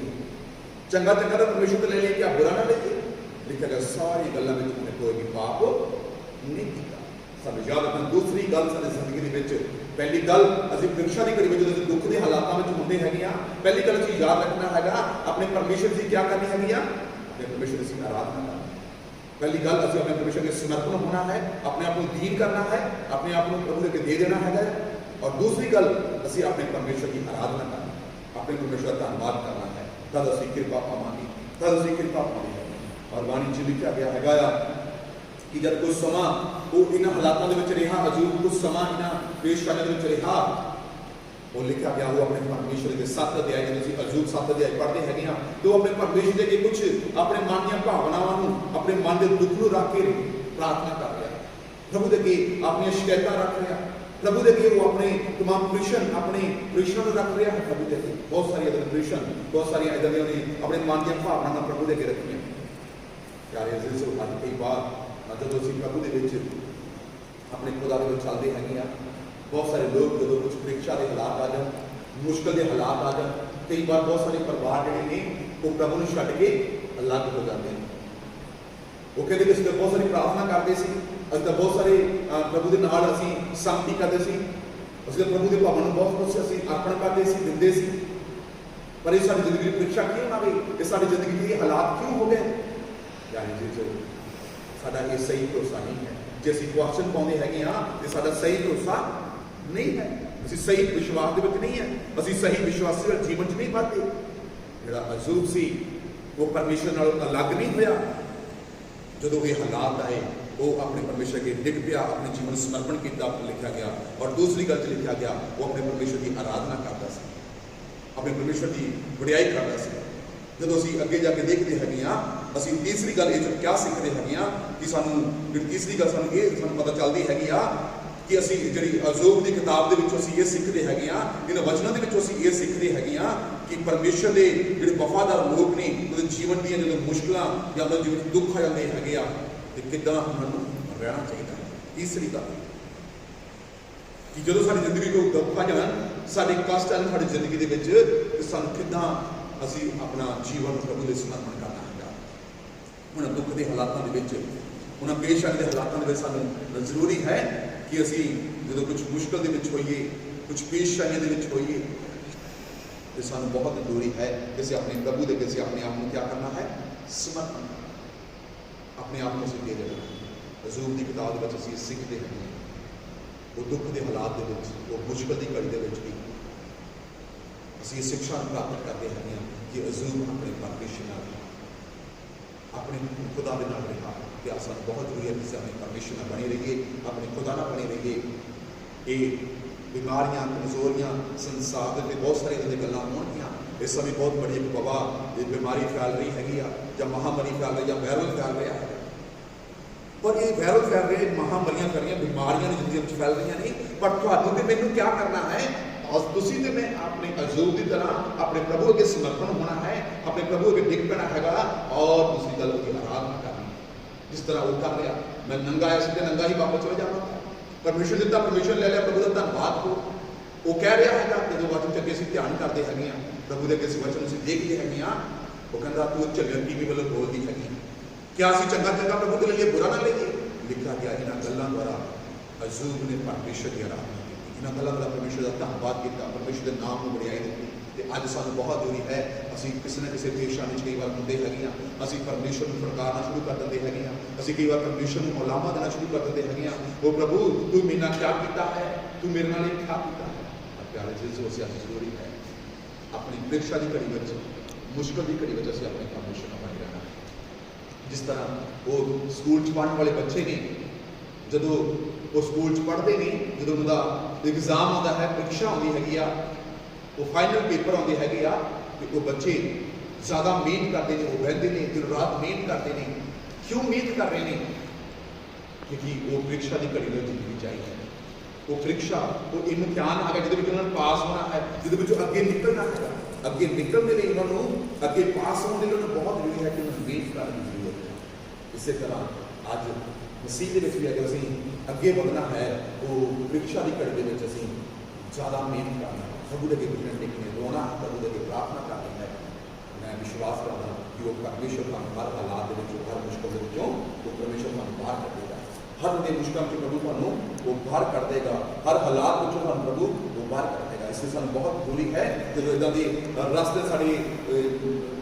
चंगा चंगा तो परमेश्वर तो ले लिया, क्या बुरा ना लेके। लिखा गया सारी गलों में तुमने कोई भी पाप नहीं किया। सब याद रखना। दूसरी गल सारी जिंदगी के पहली गल असीं परीक्षा की घड़ी में जो दुख के हालातों में होंदे हैं, पहली गल असीं याद रखना है अपने परमेश्वर की क्या करनी है, अपने परमेश्वर की आराधना करना। पहली गल असीं अपने परमेश्वर के समर्पण होना है, अपने आप को दीन करना है, अपने आप को प्रभु के दे देना है। और दूसरी गल असीं अपने परमेश्वर की आराधना करना, अपने परमेश्वर का धन्यवाद करना है, तद असीं कृपा पावांगे, तद असीं कृपा पावांगे। और वाणी च लिखा गया है कि जब कुछ समा वो इन्हां हालातों के रहा, अजूब कुछ समा इन्हां पेशकाने के रहा, वो लिखा गया वो अपने परमेश्वर के 7 अध्याय जो अजूब 7 अध्याय पढ़ते हैं तो अपने परमेश्वर के कुछ अपने मन दी भावनावां अपने मन के दुख को रख के प्रार्थना कर रहा, प्रभु के अपनी शिकायत रख रहा, प्रभु के वो अपने तमाम प्रश्न अपने प्रश्नों रख रहा है। प्रभु के बहुत सारी प्रश्न बहुत सारी इदा अपने मन दी भावना प्रभु के रखियां। प्यारे अजीजों अज कई बार जो असीं प्रभु के अपने खुदा के चलते हैं, बहुत सारे लोग जो कुछ परीक्षा के हालात आ जाए, मुश्किल के हालात आ जाए, कई बार बहुत सारे परिवार जोड़े ने वो प्रभु को छड्ड के अलग हो जाते हैं। वो कहते कि बहुत सारी प्रार्थना करते सी, अस तो बहुत सारे प्रभु के नाल असीं संगति करते सी, ਅਸੀਂ ਪ੍ਰਭੂ ਦੇ ਭਵਨ ਨੂੰ ਬਹੁਤ ਕੁਝ ਅਸੀਂ ਅਰਪਣ ਕਰਦੇ ਸੀ, ਦਿੰਦੇ ਸੀ, ਪਰ ਇਹ ਸਾਡੀ ਜ਼ਿੰਦਗੀ ਦੀ ਪ੍ਰੀਖਿਆ ਕਿਉਂ ਨਾ ਗਈ? ਇਹ ਸਾਡੀ ਜ਼ਿੰਦਗੀ ਦੇ ਹਾਲਾਤ ਕਿਉਂ ਹੋ ਗਏ? ਯਾਨੀ ਜੇ ਸਾਡਾ ਇਹ ਸਹੀ ਭਰੋਸਾ ਨਹੀਂ ਹੈ, ਜੇ ਅਸੀਂ ਕੁਐਸਚਨ ਪਾਉਂਦੇ ਹੈਗੇ ਹਾਂ ਤੇ ਸਾਡਾ ਸਹੀ ਭਰੋਸਾ ਨਹੀਂ ਹੈ, ਅਸੀਂ ਸਹੀ ਵਿਸ਼ਵਾਸ ਦੇ ਵਿੱਚ ਨਹੀਂ ਹੈ, ਅਸੀਂ ਸਹੀ ਵਿਸ਼ਵਾਸੀ ਵਾਲੇ ਜੀਵਨ 'ਚ ਨਹੀਂ ਵੱਧਦੇ। ਜਿਹੜਾ ਅਯੂਬ ਸੀ ਉਹ ਪਰਮੇਸ਼ਰ ਨਾਲੋਂ ਅਲੱਗ ਨਹੀਂ ਹੋਇਆ। ਜਦੋਂ ਇਹ ਹਾਲਾਤ ਆਏ ਉਹ ਆਪਣੇ ਪਰਮੇਸ਼ਰ ਅੱਗੇ ਡਿੱਗ ਪਿਆ, ਆਪਣੇ ਜੀਵਨ ਨੂੰ ਸਮਰਪਣ ਕੀਤਾ, ਲਿਖਿਆ ਗਿਆ। ਔਰ ਦੂਸਰੀ ਗੱਲ 'ਚ ਲਿਖਿਆ ਗਿਆ ਉਹ ਆਪਣੇ ਪਰਮੇਸ਼ਰ ਦੀ ਆਰਾਧਨਾ ਕਰਦਾ ਸੀ, ਆਪਣੇ ਪਰਮੇਸ਼ਰ ਦੀ ਵਡਿਆਈ ਕਰਦਾ ਸੀ। ਜਦੋਂ ਅਸੀਂ ਅੱਗੇ ਜਾ ਕੇ ਦੇਖਦੇ ਹੈਗੇ ਹਾਂ, ਅਸੀਂ ਤੀਸਰੀ ਗੱਲ ਇਹ 'ਚੋਂ ਕਿਆ ਸਿੱਖਦੇ ਹੈਗੇ ਹਾਂ ਕਿ ਸਾਨੂੰ ਤੀਸਰੀ ਗੱਲ ਸਾਨੂੰ ਪਤਾ ਚੱਲਦੀ ਹੈਗੀ ਆ ਕਿ ਅਸੀਂ ਜਿਹੜੀ ਅਯੂਬ ਦੀ ਕਿਤਾਬ ਦੇ ਵਿੱਚੋਂ ਅਸੀਂ ਇਹ ਸਿੱਖਦੇ ਹੈਗੇ ਹਾਂ, ਇਹਨਾਂ ਵਚਨਾਂ ਦੇ ਵਿੱਚੋਂ ਅਸੀਂ ਇਹ ਸਿੱਖਦੇ ਹੈਗੇ ਹਾਂ ਕਿ ਪਰਮੇਸ਼ਰ ਦੇ ਜਿਹੜੇ ਵਫਾਦਾਰ ਲੋਕ ਨੇ ਉਹਦੇ ਜੀਵਨ ਦੀਆਂ ਜਦੋਂ ਮੁਸ਼ਕਲਾਂ ਜਾਂ ਉਹਦੇ ਜੀਵਨ 'ਚ ਦੁੱਖ ਆ ਜਾਂਦੇ ਹੈਗੇ ਆ ਤੇ ਕਿੱਦਾਂ ਉਹਨਾਂ ਨੂੰ ਰਹਿਣਾ ਚਾਹੀਦਾ। ਤੀਸਰੀ ਗੱਲ ਕਿ ਜਦੋਂ ਸਾਡੀ ਜ਼ਿੰਦਗੀ ਕੋਈ ਦੁੱਖ ਆ ਜਾਣ, ਸਾਡੇ ਕਸ਼ਟ ਆਉਣ ਸਾਡੀ ਜ਼ਿੰਦਗੀ ਦੇ ਵਿੱਚ, ਤੇ ਸਾਨੂੰ ਕਿੱਦਾਂ ਅਸੀਂ ਆਪਣਾ ਜੀਵਨ ਪ੍ਰਭੂ ਦੇ ਸਮਰਪਣ ਕਰਨਾ ਹੈਗਾ। ਉਹਨਾਂ ਦੁੱਖ ਦੇ ਹਾਲਾਤਾਂ ਦੇ ਵਿੱਚ, ਉਹਨਾਂ ਪੇਸ਼ਾਨੀ ਦੇ ਹਾਲਾਤਾਂ ਦੇ ਵਿੱਚ ਸਾਨੂੰ ਜ਼ਰੂਰੀ ਹੈ ਕਿ ਅਸੀਂ ਜਦੋਂ ਕੁਝ ਮੁਸ਼ਕਲ ਦੇ ਵਿੱਚ ਹੋਈਏ, ਕੁਝ ਪੇਸ਼ਾਨੀਆਂ ਦੇ ਵਿੱਚ ਹੋਈਏ, ਤੇ ਸਾਨੂੰ ਬਹੁਤ ਜ਼ਰੂਰੀ ਹੈ ਕਿ ਅਸੀਂ ਆਪਣੇ ਪ੍ਰਭੂ ਦੇ ਅੱਗੇ ਅਸੀਂ ਆਪਣੇ ਆਪ ਨੂੰ ਕਿਆ ਕਰਨਾ ਹੈ? ਸਮਰਪਣ, ਆਪਣੇ ਆਪ ਨੂੰ ਅਸੀਂ ਦੇ ਦੇਣਾ। ਅਯੂਬ ਦੀ ਕਿਤਾਬ ਦੇ ਵਿੱਚ ਅਸੀਂ ਸਿੱਖਦੇ ਹਾਂ ਉਹ ਦੁੱਖ ਦੇ ਹਾਲਾਤ ਦੇ ਵਿੱਚ, ਉਹ ਮੁਸ਼ਕਲ ਦੀ ਘੜੀ ਦੇ ਵਿੱਚ ਵੀ ਅਸੀਂ ਇਹ ਸਿੱਖਿਆ ਪ੍ਰਾਪਤ ਕਰਦੇ ਹੈਗੇ ਹਾਂ ਕਿ ਅਯੂਬ ਆਪਣੇ ਪਰਮੇਸ਼ਰ ਨਾਲ, ਆਪਣੇ ਖੁਦਾ ਦੇ ਨਾਲ ਰਿਹਾ। ਕਿ ਸਾਨੂੰ ਬਹੁਤ ਜ਼ਰੂਰੀ ਹੈ ਕਿ ਅਸੀਂ ਆਪਣੇ ਪਰਮੇਸ਼ਰ ਨਾਲ ਬਣੇ ਰਹੀਏ, ਆਪਣੇ ਖੁਦਾ ਨਾਲ ਬਣੇ ਰਹੀਏ। ਇਹ ਬਿਮਾਰੀਆਂ, ਕਮਜ਼ੋਰੀਆਂ, ਸੰਸਾਰ ਦੇ ਬਹੁਤ ਸਾਰੇ ਇਹਦੇ ਗੱਲਾਂ ਹੋਣਗੀਆਂ। ਇਸ ਸਮੇਂ ਬਹੁਤ ਬੜੀ ਇੱਕ ਵਬਾ, ਇਹ ਬਿਮਾਰੀ ਫੈਲ ਰਹੀ ਹੈਗੀ ਆ, ਜਾਂ ਮਹਾਂਮਾਰੀ ਫੈਲ ਰਹੀ, ਜਾਂ ਵਾਇਰਲ ਫੈਲ ਰਿਹਾ ਹੈ। ਪਰ ਇਹ ਵਾਇਰਲ ਫੈਲ ਰਹੇ, ਮਹਾਂਮਾਰੀਆਂ ਫੈਲ ਰਹੀਆਂ, ਬਿਮਾਰੀਆਂ ਜ਼ਿੰਦਗੀ ਵਿੱਚ ਫੈਲ ਰਹੀਆਂ ਨਹੀਂ, ਪਰ ਤੁਹਾਨੂੰ ਤੇ ਮੈਨੂੰ ਕਿਆ ਕਰਨਾ ਹੈ? ਤੁਸੀਂ ਤੇ ਮੈਂ ਆਪਣੇ ਅਯੂਬ ਦੀ ਤਰ੍ਹਾਂ ਆਪਣੇ ਪ੍ਰਭੂ ਅੱਗੇ ਸਮਰਪਣ ਹੋਣਾ ਹੈ, ਆਪਣੇ ਪ੍ਰਭੂ ਅੱਗੇ ਡਿੱਗ ਪੈਣਾ ਹੈਗਾ। ਔਰ ਦੂਸਰੀ ਗੱਲ ਉਹਦੀ ਆਰਾਧਨਾ ਕਰਨੀ, ਜਿਸ ਤਰ੍ਹਾਂ ਉਹ ਕਰ ਲਿਆ। ਮੈਂ ਨੰਗਾ ਆਇਆ ਸੀ ਤੇ ਨੰਗਾ ਹੀ ਵਾਪਸ ਚਲੇ ਜਾਵਾਂ। ਪਰਮੇਸ਼ਰ ਦਿੱਤਾ, ਪਰਮੇਸ਼ਰ ਲੈ ਲਿਆ, ਪ੍ਰਭੂ ਦਾ ਧੰਨਵਾਦ ਹੋ। ਉਹ ਕਹਿ ਰਿਹਾ ਹੈਗਾ ਜਦੋਂ ਵਚਨ ਚ ਅੱਗੇ ਅਸੀਂ ਧਿਆਨ ਕਰਦੇ ਹੈਗੇ ਹਾਂ, ਪ੍ਰਭੂ ਦੇ ਅੱਗੇ ਅਸੀਂ ਵਚਨ ਅਸੀਂ ਦੇਖਦੇ ਹੈਗੇ ਹਾਂ, ਉਹ ਕਹਿੰਦਾ ਤੂੰ ਝੱਲਣ ਕੀ ਵੱਲੋਂ ਬੋਲਦੀ ਹੈਗੀ, ਕਿਆ ਅਸੀਂ ਚੰਗਾ ਪ੍ਰਭੂ ਦੇ ਲਈ ਬੁਰਾ ਨਾ ਲਈਏ? ਲਿਖਿਆ ਗਿਆ ਇਹਨਾਂ ਗੱਲਾਂ ਦੁਆਰਾ ਅਯੂਬ ਨੇ ਪਰਮੇਸ਼ਰ ਦੀ ਆਰਾਧਨਾ ਕੀਤੀ, ਇਹਨਾਂ ਗੱਲਾਂ ਦਾ ਪਰਮੇਸ਼ਰ ਦਾ ਧੰਨਵਾਦ ਕੀਤਾ, ਪਰਮੇਸ਼ਰ ਦੇ ਨਾਮ ਨੂੰ ਵਡਿਆਈ ਦਿੱਤੀ। ਤੇ ਅੱਜ ਸਾਨੂੰ ਬਹੁਤ ਜ਼ਰੂਰੀ ਹੈ, ਅਸੀਂ ਕਿਸੇ ਨਾ ਕਿਸੇ ਪਰੇਸ਼ਾਨੀ 'ਚ ਕਈ ਵਾਰ ਹੁੰਦੇ ਹੈਗੇ ਹਾਂ, ਅਸੀਂ ਪਰਮੇਸ਼ਰ ਨੂੰ ਫਟਕਾਰਨਾ ਸ਼ੁਰੂ ਕਰ ਦਿੰਦੇ ਹੈਗੇ ਹਾਂ, ਅਸੀਂ ਕਈ ਵਾਰ ਪਰਮੇਸ਼ਰ ਨੂੰ ਉਲਾਮਾ ਦੇਣਾ ਸ਼ੁਰੂ ਕਰ ਦਿੰਦੇ ਹੈਗੇ ਹਾਂ। ਉਹ ਪ੍ਰਭੂ ਤੂੰ ਮੇਰੇ ਨਾਲ ਕਿਆ ਕੀਤਾ ਹੈ, ਤੂੰ ਮੇਰੇ ਨਾਲ ਇਹ ਕਿਆ ਕੀਤਾ ਹੈ? ਪਿਆਰੇ ਜੀ, ਅਸੀਂ ਅੱਜ ਜ਼ਰੂਰੀ ਹੈ ਆਪਣੀ ਪ੍ਰੀਖਿਆ ਦੀ ਘੜੀ ਵਿੱਚ, ਮੁਸ਼ਕਲ ਦੀ ਘੜੀ ਵਿੱਚ ਅਸੀਂ ਆਪਣੇ ਪਰਮੇਸ਼ਰ ਨਾਲ ਬਣੇ ਰਹਿਣਾ। ਜਿਸ ਤਰ੍ਹਾਂ ਉਹ ਸਕੂਲ 'ਚ ਪੜ੍ਹਨ ਵਾਲੇ ਬੱਚੇ ਨੇ, ਜਦੋਂ ਉਹ ਸਕੂਲ 'ਚ ਪੜ੍ਹਦੇ ਨੇ, ਜਦੋਂ ਉਹਨਾਂ ਦਾ ਇਗਜ਼ਾਮ ਆਉਂਦਾ ਹੈ, ਪ੍ਰੀਖਿਆ ਆਉਂਦੀ ਹੈਗੀ ਆ, ਉਹ ਫਾਈਨਲ ਪੇਪਰ ਆਉਂਦੇ ਹੈਗੇ ਆ, ਤੇ ਉਹ ਬੱਚੇ ਜ਼ਿਆਦਾ ਮਿਹਨਤ ਕਰਦੇ ਨੇ, ਉਹ ਬਹਿੰਦੇ ਨੇ, ਦਿਨ ਰਾਤ ਮਿਹਨਤ ਕਰਦੇ ਨੇ। ਕਿਉਂ ਮਿਹਨਤ ਕਰ ਰਹੇ ਨੇ? ਕਿਉਂਕਿ ਉਹ ਪ੍ਰੀਖਿਆ ਦੀ ਘੜੀ ਵਿੱਚ ਜ਼ਿੰਦਗੀ ਚਾਹੀਦੀ ਹੈ। ਉਹ ਪ੍ਰੀਖਿਆ, ਉਹ ਇਮਤਿਹਾਨ ਹੈਗਾ ਜਿਹਦੇ ਵਿੱਚ ਉਹਨਾਂ ਨੂੰ ਪਾਸ ਹੋਣਾ ਹੈ, ਜਿਹਦੇ ਵਿੱਚੋਂ ਅੱਗੇ ਨਿਕਲਣਾ ਹੈਗਾ। ਅੱਗੇ ਨਿਕਲਣ ਦੇ ਲਈ ਉਹਨਾਂ ਨੂੰ, ਅੱਗੇ ਪਾਸ ਹੋਣ ਦੇ ਲਈ ਉਹਨਾਂ ਨੂੰ ਬਹੁਤ ਜ਼ਰੂਰੀ ਹੈ ਕਿ ਉਹਨਾਂ ਨੂੰ ਮਿਹਨਤ ਕਰਨ ਦੀ ਜ਼ਰੂਰਤ ਹੈ। ਇਸੇ ਤਰ੍ਹਾਂ ਅੱਜ ਮਸੀਹ ਦੇ ਵਿੱਚ ਵੀ ਅਗਰ ਅਸੀਂ ਅੱਗੇ ਵਧਣਾ ਹੈ, ਉਹ ਪ੍ਰੀਖਿਆ ਦੀ ਘੜੀ ਦੇ ਵਿੱਚ ਅਸੀਂ ਜ਼ਿਆਦਾ ਮਿਹਨਤ ਕਰਨਾ ਹੈ, ਪ੍ਰਭੂ ਦੇ ਅੱਗੇ ਬਿਨਾਂ ਟਿਕਣੇ, ਰੋਣਾ, ਪ੍ਰਭੂ ਦੇ ਅੱਗੇ ਪ੍ਰਾਰਥਨਾ ਕਰਨੀ ਹੈ। ਮੈਂ ਵਿਸ਼ਵਾਸ ਕਰਦਾ ਕਿ ਉਹ ਪਰਮੇਸ਼ਰ ਤੁਹਾਨੂੰ ਹਰ ਹਾਲਾਤ ਦੇ ਵਿੱਚੋਂ, ਹਰ ਮੁਸ਼ਕਲ ਦੇ ਵਿੱਚੋਂ ਉਹ ਪਰਮੇਸ਼ਰ ਤੁਹਾਨੂੰ ਬਾਹਰ ਕੱਢੇਗਾ। ਹਰ ਦੇ ਮੁਸ਼ਕਲ 'ਚ ਪ੍ਰਭੂ ਤੁਹਾਨੂੰ ਉਹ ਬਾਹਰ ਕੱਢ ਦੇਗਾ, ਹਰ ਹਾਲਾਤ ਵਿੱਚੋਂ ਤੁਹਾਨੂੰ ਪ੍ਰਭੂ ਉਹ ਬਾਹਰ ਕੱਢ ਦੇਗਾ। ਇਸ ਲਈ ਸਾਨੂੰ ਬਹੁਤ ਜ਼ਰੂਰੀ ਹੈ ਜਦੋਂ ਇੱਦਾਂ ਦੇ ਰਸਤੇ ਸਾਡੇ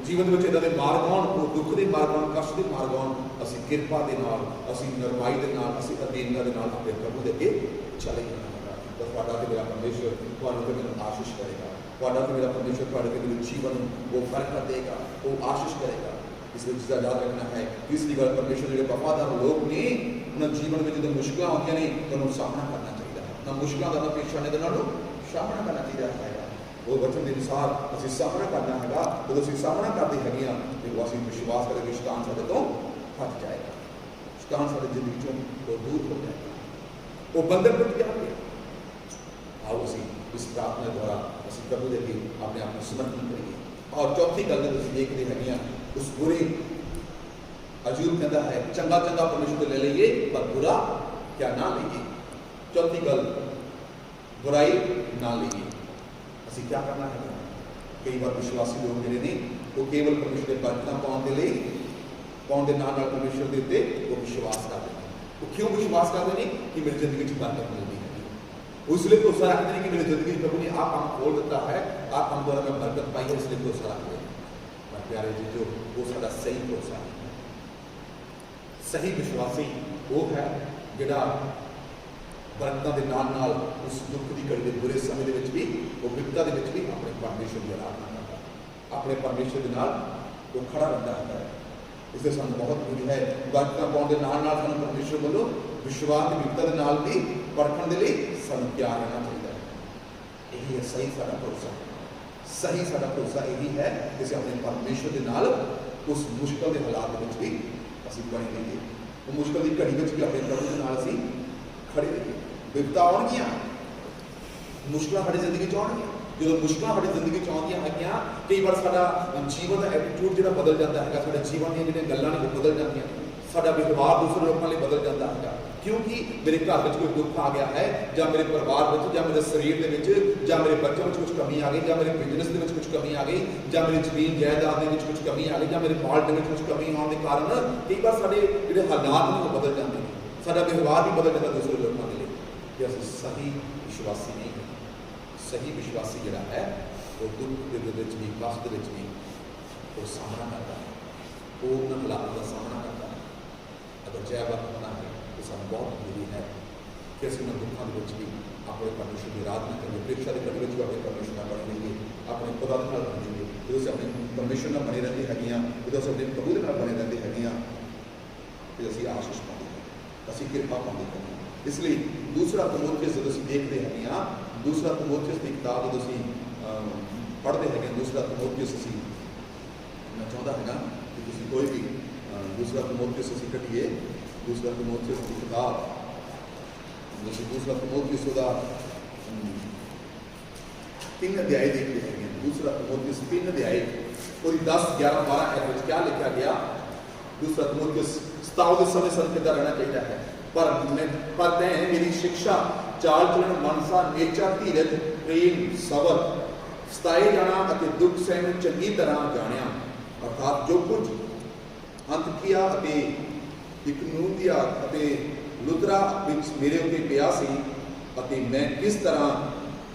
ਜੀਵਨ ਵਿੱਚ ਇੱਦਾਂ ਦੇ ਮਾਰਗ ਆਉਣ, ਉਹ ਦੁੱਖ ਦੇ ਮਾਰਗ ਆਉਣ, ਕਸ਼ਟ ਦੇ ਮਾਰਗ ਆਉਣ, ਅਸੀਂ ਕਿਰਪਾ ਦੇ ਨਾਲ, ਅਸੀਂ ਨਰਮਾਈ ਦੇ ਨਾਲ, ਅਸੀਂ ਅਧੀਨਤਾ ਦੇ ਨਾਲ ਆਪਣੇ ਪ੍ਰਭੂ ਦੇ ਅੱਗੇ ਚਲੇ ਜਾਣਾ। ਤੁਹਾਡਾ ਤੇ ਮੇਰਾ ਪਰਮੇਸ਼ਰ ਤੁਹਾਨੂੰ ਤੇ ਮੈਨੂੰ ਆਸ਼ੀਸ਼ ਕਰੇਗਾ, ਤੁਹਾਡਾ ਤੇ ਮੇਰਾ ਪਰਮੇਸ਼ਰ ਤੁਹਾਡੇ ਤੇ ਮੇਰੇ ਜੀਵਨ ਨੂੰ ਉਹ ਬਰਕਤ ਦੇਗਾ, ਉਹ ਆਸ਼ੀਸ਼ ਕਰੇਗਾ। ਇਸ ਵਿੱਚ ਯਾਦ ਰੱਖਣਾ ਹੈ, ਇਸਦੀ ਗੱਲ ਪਰਮੇਸ਼ਰ ਜਿਹੜੇ ਵਫਾਦਾਰ ਲੋਕ ਨੇ, ਉਹਨਾਂ ਜੀਵਨ ਵਿੱਚ ਜਦੋਂ ਮੁਸ਼ਕਲਾਂ ਆਉਂਦੀਆਂ ਨੇ, ਉਹਨਾਂ ਨੂੰ ਸਾਹਮਣਾ ਕਰਨਾ ਚਾਹੀਦਾ ਹੈ। ਨਾ ਮੁਸ਼ਕਲਾਂ ਦਾ, ਨਾ ਪਰੇਸ਼ਾਨੀ ਦੇ ਨਾਲ ਸਾਹਮਣਾ ਕਰਨਾ ਚਾਹੀਦਾ ਹੈਗਾ। ਉਹ ਵਚਨ ਦੇ ਅਨੁਸਾਰ ਅਸੀਂ ਸਾਹਮਣਾ ਕਰਨਾ ਹੈਗਾ। ਜਦੋਂ ਅਸੀਂ ਸਾਹਮਣਾ ਕਰਦੇ ਹੈਗੇ ਹਾਂ, ਤੇ ਉਹ ਅਸੀਂ ਵਿਸ਼ਵਾਸ ਕਰਾਂਗੇ ਸ਼ੈਤਾਨ ਸਾਡੇ ਤੋਂ ਹਟ ਜਾਏਗਾ, ਸ਼ੈਤਾਨ ਸਾਡੀ ਜ਼ਿੰਦਗੀ ਚੋਂ ਉਹ ਦੂਰ ਹੋ ਜਾਏਗਾ, ਉਹ ਬੰਧਨ ਟੁੱਟ ਜਾਣਗੇ। आओ ਅਸੀਂ ਇਸ ਪ੍ਰਾਰਥਨਾ ਦੁਆਰਾ ਅਸੀਂ ਪ੍ਰਭੂ ਦੇ ਅੱਗੇ ਆਪਣੇ ਆਪ ਨੂੰ ਸਮਰਪਣ ਕਰੀਏ। ਔਰ ਚੌਥੀ ਗੱਲ ਨੂੰ ਤੁਸੀਂ ਦੇਖਦੇ ਹੈਗੇ ਆ, ਉਸ ਬੁਰੇ ਅਯੂਬ ਕਹਿੰਦਾ ਹੈ ਚੰਗਾ ਚੰਗਾ ਪਰਮੇਸ਼ਰ ਤੋਂ ਲੈ ਲਈਏ, ਪਰ ਬੁਰਾ ਕਿਆ ਨਾ ਲਈਏ। ਚੌਥੀ ਗੱਲ, ਬੁਰਾਈ ਨਾ ਲਈਏ। ਅਸੀਂ ਕੀ ਕਰਨਾ ਹੈ? ਕਈ ਵਾਰ ਵਿਸ਼ਵਾਸੀ ਲੋਕ ਜਿਹੜੇ ਨੇ, ਉਹ ਕੇਵਲ ਪਰਮੇਸ਼ਰ ਦੇ ਬਰਕਤਾਂ ਪਾਉਣ ਦੇ ਲਈ, ਪਾਉਣ ਦੇ ਨਾਲ ਨਾਲ ਪਰਮੇਸ਼ਰ ਦੇ ਉੱਤੇ ਉਹ ਵਿਸ਼ਵਾਸ ਕਰਦੇ ਨੇ। ਉਹ ਕਿਉਂ ਵਿਸ਼ਵਾਸ ਕਰਦੇ ਨੇ? ਕਿ ਮੇਰੀ ਜ਼ਿੰਦਗੀ 'ਚ ਬਰਕਤ ਮਿਲਦੀ ਹੈ, उसलिए भरोसा रखते हैं कि मेरी जिंदगी प्रभु ने आप काम खोल दिता है, आप काम द्वारा मैं बरकत पाई है, इसलिए भरोसा रखते हैं। पर प्यारे जी जो वो साਡਾ सही भरोसा है, सही विश्वासी वो है जिहड़ा बरकतां दे नाल नाल उस दुख की घड़ी के बुरे समय के भी वो विपदा के भी अपने परमेश्वर की आराधना करता है, अपने परमेश्वर के नाल वो खड़ा रहता है। इसलिए सानू बहुत जरूरी है बरकतां पाउण दे नाल नाल सानू परमेश्वर वालों विश्वास की विपदा के नाल भी परखण दे लई सानू तैयार रहना चाहिए। यही है सही साडा भरोसा, सही साडा भरोसा यही है कि असीं अपने परमेश्वर के नाल उस मुश्किल के हालात में भी असीं बने रहिए, वो मुश्किल की घड़ी में भी अपने प्रभु के नाल असीं खड़े रहिए। विपता आउणगियां, मुश्किल हमारी जिंदगी आउणगियां, जो मुश्किल हमारी जिंदगी आउंदियां है, कई बार साडा जीवन का एटीट्यूड जिहड़ा बदल जाता है, साडे जीवन दी जिहड़ियां गल्लां ने वो बदल जांदियां, साडा व्यवहार दूसरे लोगों लिए बदल जाता है, क्योंकि मेरे घर में कोई दुख आ गया है, या मेरे परिवार में, या मेरे शरीर के, या मेरे बच्चों में कुछ कमी आ गई, या मेरे बिजनेस के कुछ कमी आ गई, या मेरी जमीन जायदाद के कुछ कमी आ गई, या मेरे बाल के कुछ कमी आने के कारण कई बार साडे जिहड़े हालात ने वो बदल जाते हैं, साडा व्यवहार भी बदल जाता दूसरे लोगों के लिए। कि असीं सही विश्वासी नहीं है। सही विश्वासी जिहड़ा है वो दुख के भी कष्ट के भी वो सामना करता है, वो उन हालातों का सामना करता है। अगर जय बात होना है तो सानू बहुत जरूरी है कि असीं उन दुखों के भी अपने परमेश्वर की आराधना करिए, परीक्षा के घड़ी में अपने परमेश्वर नाल बने रहिए, अपने खुदा दे नाल बने रहिए, जो असीं अपने परमेश्वर नाल बने रहंदे हैगे, जो असीं अपने प्रभु दे नाल बने रहंदे हैगे, तो असीं आशीष पाते हैं, असीं किरपा पाते हैं। इसलिए दूसरा तीमुथियुस जो असीं देखते हैं, दूसरा तीमुथियुस की किताब जो असीं पढ़ते हैं, दूसरा तीमुथियुस असीं मैं चाहता है कि तुसीं कोई भी दूसरा तीमुथियुस असीं कढ़िए, दूसरा तीमुथियुस की किताब दूसरा तीमुथियुस दा 3 अध्याय देखते हैं, दूसरा तीमुथियुस 3 अध्याय और 10, 11, 12 ऐसे क्या लिखा गया। दूसरा तीमुथियुस सताव के समय संत रहना चाहिए है, पर तैं मेरी शिक्षा चाल चलन मनसा नेचा धीरज प्रेम सबर सताए जाना अते दुख सहन चंगी तरह जानिया, अर्थात जो कुछ अंतकिया अते इकनूदिया अते लुतरा विच मेरे उत्ते पिया सी अते मैं किस तरह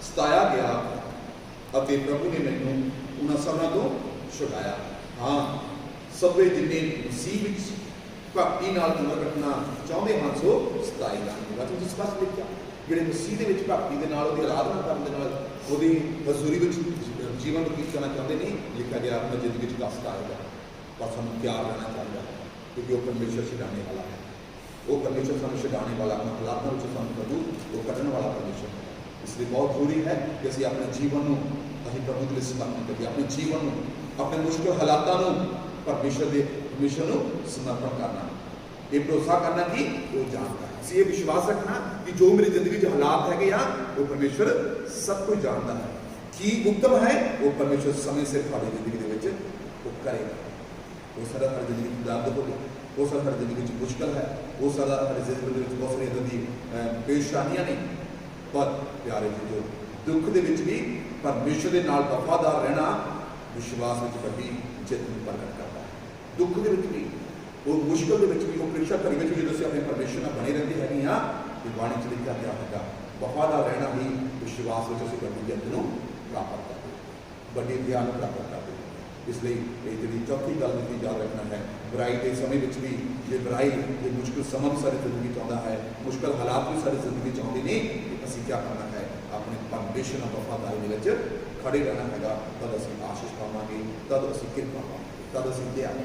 सताया गया अते प्रभु ने मैनू उन्हां सबना तो छुड़ाया। हाँ सबे जिन्ने मसीह विच भक्ति नाल जीवन रखना चाहते हैं सो सताए जाएंगे। तो स्पष्ट लिखा जिहड़े मसीह दे विच भक्ति दे नाल उहदी आराधना करन दे नाल उहदी हज़ूरी विच जीवन व्यतीत करना चाहते नहीं, लिखा गया अपनी जिंदगी च कष्ट आएगा, पर सानू तैयार रहना चाहिए क्योंकि वो परमेश्वर छुड़ाने वाला है, वो परमेश्वर सानू छुड़ाने वाला, अपने हालातों में सानू प्रभु वो कढ़ने वाला परमेश्वर है। इसलिए बहुत जरूरी है कि असीं अपने जीवन को असीं प्रभु के लिए समर्पण करिए, अपने जीवन को अपने मुश्किल हालातों को परमेश्वर को समर्पण करना, ये भरोसा करना कि वो जानता है, ये विश्वास रखना कि जो मेरी जिंदगी के हालात है वो परमेश्वर सब कुछ जानता है, कि उत्तम है वो परमेश्वर समय से थोड़ी जिंदगी के वो करेगा। वो सारा हर जिंदगी की दर्द होगी, वो सारा हर जिंदगी की मुश्किल है, वो सारा हर जिंदगी में बहुत सारी इदां दी परेशानियां नहीं, पर प्यारे जी जो दुख के भी परमेश्वर के नाल वफादार रहना विश्वास में वड्डी जित प्रगट करता है। दुख के भी वो मुश्किल के भी वो परीक्षा घड़ी में जो असीं अपने परमेश्वर नाल बने रहंदे हैगे आ, कि बाणी च लिखा गया होगा वफादार रहना ही विश्वास में असीं वड्डी जित नूं प्राप्त करते, वड्डी ध्यान प्राप्त करते। इसलिए ये जी चौथी गल की याद रखना है, बुराई के समय में भी ये बुराई ये मुश्किल समय भी सारी जिंदगी चाहता है, मुश्किल हालात भी सारी जिंदगी चाहते नहीं, असीं क्या करना है अपने परमेश्वर नाल वफादारी के खड़े रहना है, तद असीं आशीष पावांगे, तद असीं किरपा पावांगे, तद असीं दया।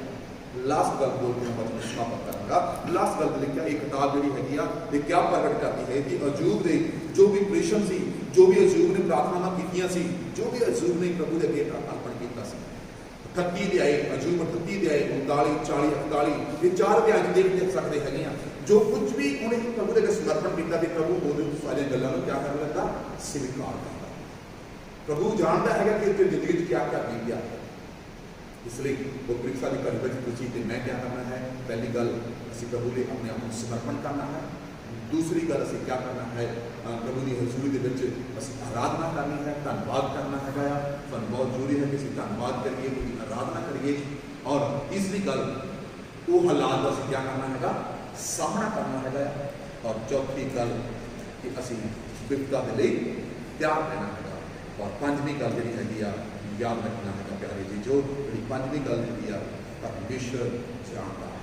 लास्ट गल बोल के मैं वचन समाप्त करूँगा। लास्ट गल लिखा एक किताब जी हैगी ये क्या प्रगट करती है कि अजूब ने जो भी ऑपरेशन सी, जो भी अजूब ने प्रार्थना कीतियां सी, जो भी अजूब ने प्रभु के अगे अर्पण किया सी, 38 अध्याय अजूब 38 अध्याय 39 40 41 ये 4 अध्याय देख सकते हैं, जो कुछ भी उन्हें प्रभु के समर्पण किया प्रभु वो सारी गलों को क्या कर लगा स्वीकार करता। प्रभु जानता है कि तेरी जिंदगी क्या क्या बीतिया, इसलिए वो परीक्षा की घड़ी में तुझी ते मैं क्या करना है, पहली गल असीं प्रभु ने अपने आप को समर्पण करना है, दूसरी गल असीं क्या करना है प्रभु की हजूरी के विच असीं आराधना करनी है, धन्यवाद करना है, सानूं बहुत जरूरी है कि असीं धन्यवाद करिए, उसकी आराधना करिए, और तीसरी गल वो हालात का असीं क्या करना है सामना करना है, और चौथी गल कि असीं विपता के लिए तैयार रहना है। और पंजवीं गल जी हैगी याद रखना है प्यारे जी, जो जी पंजवीं गल जी परमेश्वर जानता है,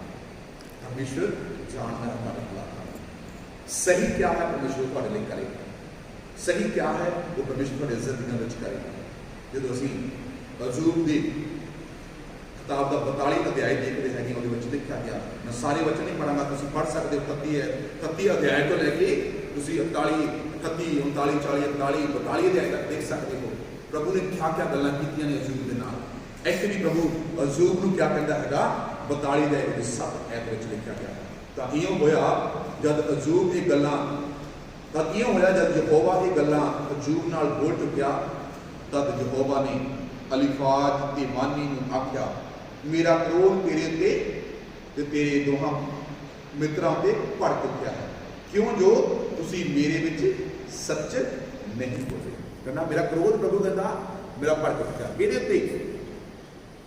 परमेश्वर जानता है तुम्हारे हालात। सही क्या है परमेश्वर तुम्हारे लिए करेगा, सही क्या है वो परमेश्वर तुम्हारे जिंदगी में करेगा। जो असी अजूब की किताब का 42 अध्याय देखते हैं, वो लिखा गया, मैं सारे वचन नहीं पढ़ांगा, तुम पढ़ सकते हो 31 अध्याय तो लैके 38, 39, 40, 41, 42 अध्याय तक देख सकते हो प्रभु ने क्या क्या गल्लां कीतियां ने अजूब के नाल। इत्थे भी प्रभु अजूब नूं क्या कहता है 42 अध्याय 7 ऐत विच लिखा गया। तो इयों होया जब अजूब ये गल्लां, तब इयों होया जब यहोवा ये गल्लां अजूब नाल बोल चुकिया, तब यहोवा ने अलीफाज तेमानी नूं आख्या, मेरा क्रोध तेरे ते तेरे दोहां मित्रां ते भड़क चुकिया है, क्यों जो तुसी मेरे विच सच नहीं बोले। कहना मेरा क्रोध प्रभु कहता मेरा भड़क चुकिया मेरे उत्ते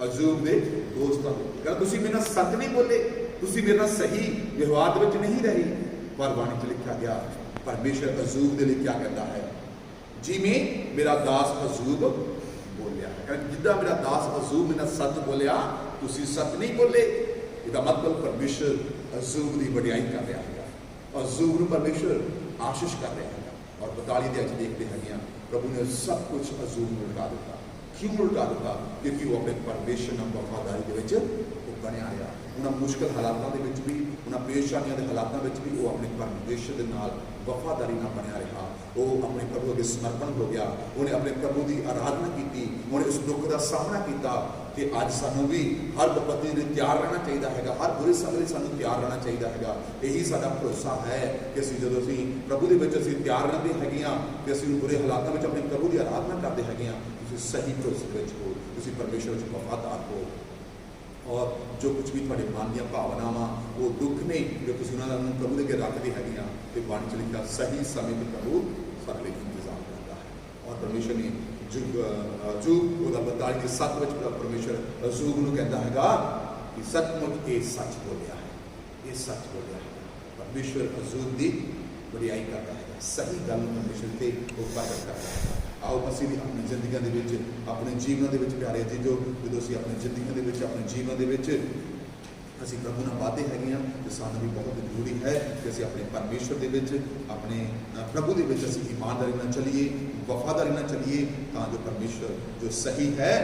अजूब दे दोस्तां दे, कहना तुसी मेरे नाल सच नहीं बोले, तुसी मेरे नाल सही व्यवहार विच नहीं रही। पर बाणी च लिखा गया परमेश्वर अजूब दे लिए क्या कहता है, जिवें मेरा दास अजूब बोलिया है, जिदा मेरा दास अजूब मेरा सच बोलिया तुसी सच नहीं बोले। इसका मतलब परमेश्वर अजूब की वडियाई कर रहा है, अजूब को परमेश्वर आशीष कर रहा है। और 42 अध्याय देखते हैं प्रभु ने सब कुछ अजूब को उल्टा दिता। क्यों उल्टा दिता? क्योंकि वो अपने परमेश्वर नाल वफादारी के बनिया रहा। उन्होंने मुश्किल हालातों के भी, उन्होंने परेशानियों के हालातों में भी वो अपने परमेश्वर के नाल वफादारी नाल बनिया रहा। वो अपने प्रभु के समर्पण हो गया, उन्हें अपने प्रभु की आराधना की, उन्हें उस दुख का सामना किया। कि अज सानू भी हर विपत्ति लिए तैयार रहना चाहिए है, हर बुरे समय सानू तैयार रहना चाहिए है। यही साडा भरोसा है कि असीं जदों असीं प्रभु के विच असीं तैयार रहते हैं कि असीं बुरे हालातों में अपने प्रभु की आराधना करते हैं, तुसीं सही भरोसे विच हो, तुसीं परमेश्वर विच वफादार हो। और जो कुछ भी थोड़े मन दी भावनावां वो दुख ने जो तुसीं उन्हां नूं प्रभु दे अगे रखदे हैगे ते बाणी च लिखा सही समय पर प्रभु साडे लई इंतजाम करता है। और परमेश्वर ने अजूब 42 के 7 विच परमेश्वर अजूब नूं कहता हैगा कि सचमुच ये सच बोलिया है, ये सच बोलिया है। परमेश्वर अजूब की वडियाई करता है, सही गल परमेश्वर से प्रगट करता है। आओ असीं भी अपनी जिंदगियों के विच, अपने जीवन के विच प्यारे जी, जो असीं अपनी जिंदगियों के विच, अपने जीवन के विच असीं प्रभु नाल वादे हैगे हां ते सानूं भी बहुत जरूरी है कि असीं अपने परमेश्वर के विच, अपने प्रभु के विच असीं ईमानदारी नाल चलीए, वफादारी नाल चलीए, तां जो परमेश्वर जो सही है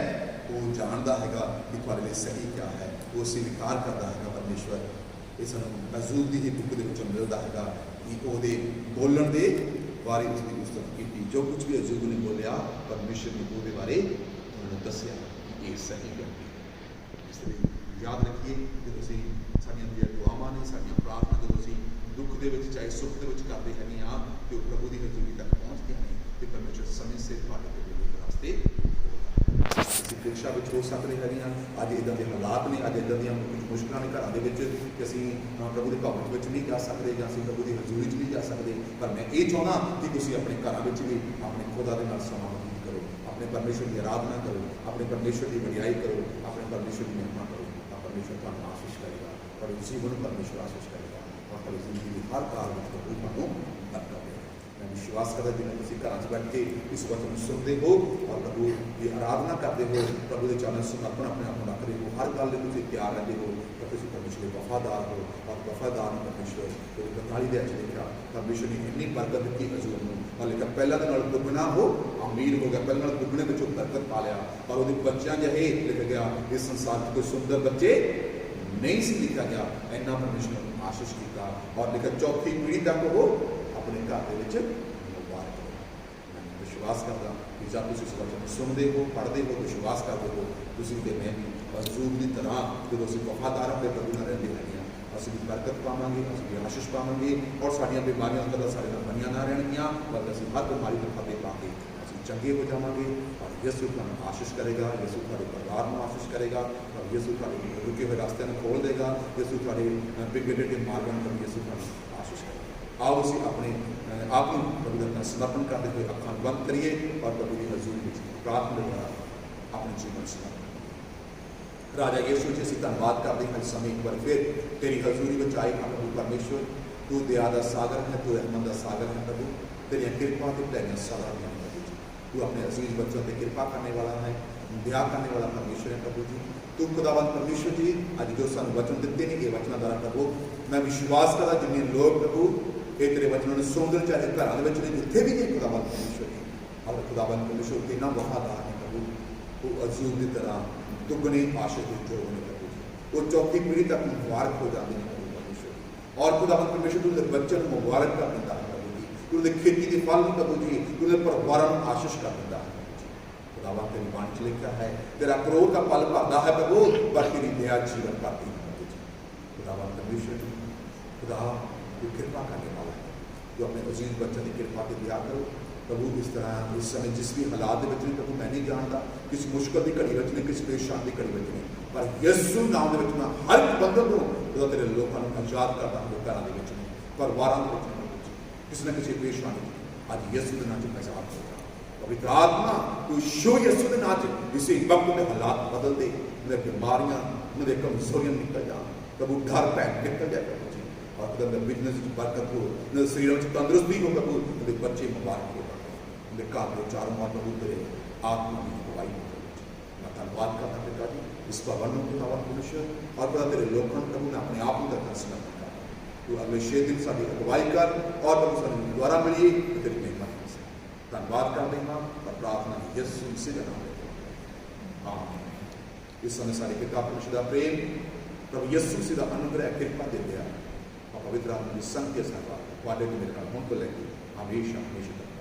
वो जानता हैगा कि तुहाडे लई सही क्या है, वो स्वीकार करता हैगा परमेश्वर। ये सानूं अजूब की ही बुक दे विचों मिलदा हैगा कि उहदे बोलण दे बारे उसकी पुस्तक की, जो कुछ भी अजूब ने बोलिया परमेश्वर ने उहदे बारे उन्होंने दस्सिया कि ये सही गल है। इसलिए याद रखिए जो असीं साडीआं जिहड़ियां दुआवां ने, साडीआं प्रार्थना जो असीं दुख दे विच चाहे सुख दे विच करदे हैगे हां कि प्रभु की हजूरी तक पहुँचदियां ने ते परमेश्वर समय सिर तुहाडे ते मेरे वास्ते असीं परीक्षा विच हो सकदे हैगे हां। अज इदां दे हालात ने, अज इदां दीआं कुछ मुश्किलां ने घरां दे विच कि असीं प्रभु दे भवन विच नहीं जा सकदे जां असीं प्रभु की हजूरी च नहीं जा सकदे। पर मैं ये चाहुंदा कि तुसीं अपने घरां विच भी अपने खुदा दे नाल समां बतीत करो, अपने परमेश्वर की आराधना करो, अपने परमेश्वर की वडियाई करो, अपने परमेश्वर की महिमा करो। परमेश्वर तुहानूं आशीष करेगा, और जीवन परमेश्वर आशीष करेगा, और तुहाडी जिंदगी की हर कार में प्रभु तुहानूं बरकत देगा। मैं विश्वास करदा जिवें तुसीं घरां च बैठ के इस वचन सुनते हो और प्रभु की आराधना करते हो, प्रभु के चरणों समर्पण अपने आप रखते हो, हर गल तुसीं तैयार रहते हो, तो तुसीं परमेश्वर के वफादार हो। और वफादार परमेश्वर 42 अध्याय लिखा परमेश्वर ने इन्नी बरकत दी अजूब नूं, और लिखा पहला दे नाल दुगना हो अमीर हो गया, पहले नाल दुगने विचों बरकत पा लिया। और वो बच्चों जहे लिखा गया इस संसार में कोई सुंदर बच्चे नहीं सी लिखा गया, इन्ना परमेश्वर ने आशीष किया। और लिखा चौथी पीढ़ी तक वो अपने घर के मुबारक हो। मैं विश्वास करता कि जब तुम इस वचन सुनते हो, पढ़ते हो, विश्वास करते हो, तुम तो मैं भी अजूब की तरह जो असीं वफादार अपने प्रभु नाल रहिंदे हैगे हां, असीं भी बरकत पावांगे, असीं भी आशीष पावांगे। और साडियां बीमारियां कदा साडे नाल बनियां ना रहणगीਆਂ, बल्कि असीं हर बीमारी तो फतेह पा के असीं चंगे हो जावांगे। और यसू तुहानूं आशीष करेगा, यसू तुहाडे परिवार नूं आशीष करेगा, और यसू तुहाडे रुके हुए रास्ते नूं खोल देगा, यसू तुहाडे बिगड़े हुए मार्गां नूं यसू तुहानूं आशीष करेगा। आओ असीं अपने आप नूं प्रभु दे नाल समर्पण करते हुए अखां बंद करिए और प्रभु की हजूरी विच प्रार्थना द्वारा अपने जीवन समर्पण। राजा यीशु जी असीं धन्नवाद करते हैं, समय एक बार फिर तेरी हजूरी में आए हैं प्रभु परमेश्वर। तू दया का सागर है, तू रहमत का सागर है प्रभु। तेरिया कृपा ते भलाइयां सदा रहियां प्रभु जी। तू अपने अजीज बच्चों पर कृपा करने वाला है, दया करने वाला परमेश्वर है प्रभु जी। तू खुदावंद परमेश्वर जी अज जो सानू वचन दिते ने ये वचनों द्वारा प्रभु मैं विश्वास करदा जिन्ने लोग प्रभु ये तेरे वचनों ने सुनते चाहे घर ने जिथे भी ने खुदावंद परमेश्वर जी और खुदावंद परमेश्वर इन्ना वफादार है प्रभु वो अजूब की तरह दुगने आशीष के जोग ने प्रभु जी। वो चौथी पीढ़ी तक मुबारक हो जाते हैं प्रभु परमेश्वर और खुदावंद परमेश्वर तुझे बच्चों को मुबारक कर देता है प्रभु जी। तुझे खेती के फल प्रभु जी तुझे परिवार में आशीष कर देता है खुदावंद तेरी बाणी च लिखा है तेरा क्रोध का फल भरता है प्रभु पर तेरी दया जीवन पाती है प्रभु जी। खुदावंद परमेश्वर खुदा तू कृपा करने वाला है जो अपने अजीज बच्चों की कृपा की दया करो प्रभु। इस तरह इस समय जिस भी हालात के बच्चे प्रभु मैं नहीं जानता किस मुश्किल की घड़ी बचने किस परेशानी की घड़ी बचने पर यसू नाम के मैं हर एक बंधन को जो तेरे लोगों को आजाद करता हूँ घरों के बचने परिवारों के बचने किसी न किसी परेशानी अज यसू के नाम से आजाद हो जाए। पवित्र आत्मा तू शो यसू के नाम से इसी वक्त में हालात बदल दे मेरे बीमारियां मेरे कमजोरियां निकल जा प्रभु डर पैर निकल जाए प्रभु जी और खुदा मेरे बिजनेस की बरकत हो मेरे शरीर में तंदुरुस्ती हो प्रभु मेरे बच्चे मुबारक हो मेरे घर के चारों माँ प्रभु तेरे आत्मा की अगुवाई हो प्रभु जी। मैं धन्यवाद करता पिता जी इस भवन में खुदावंद परमेश्वर और खुदा तेरे लोगों प्रभु मैं अपने आप का फैसला करता तू अगले 6 दिन साड़ी अगुवाई कर और प्रभु सारी द्वारा मिली तेरी मेहमान से धन्यवाद कर देना और प्रार्थना यीशु मसीह के नाम में आमीन। इस समय सारे पिता परमेश्वर का प्रेम प्रभु यीशु मसीह का अनुग्रह कृपा दे दिया और पवित्र आत्मा की संग के साथ वादे को मेरे नाम को लेंगे हमेशा हमेशा तक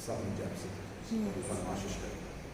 सब जय से आशीष करें।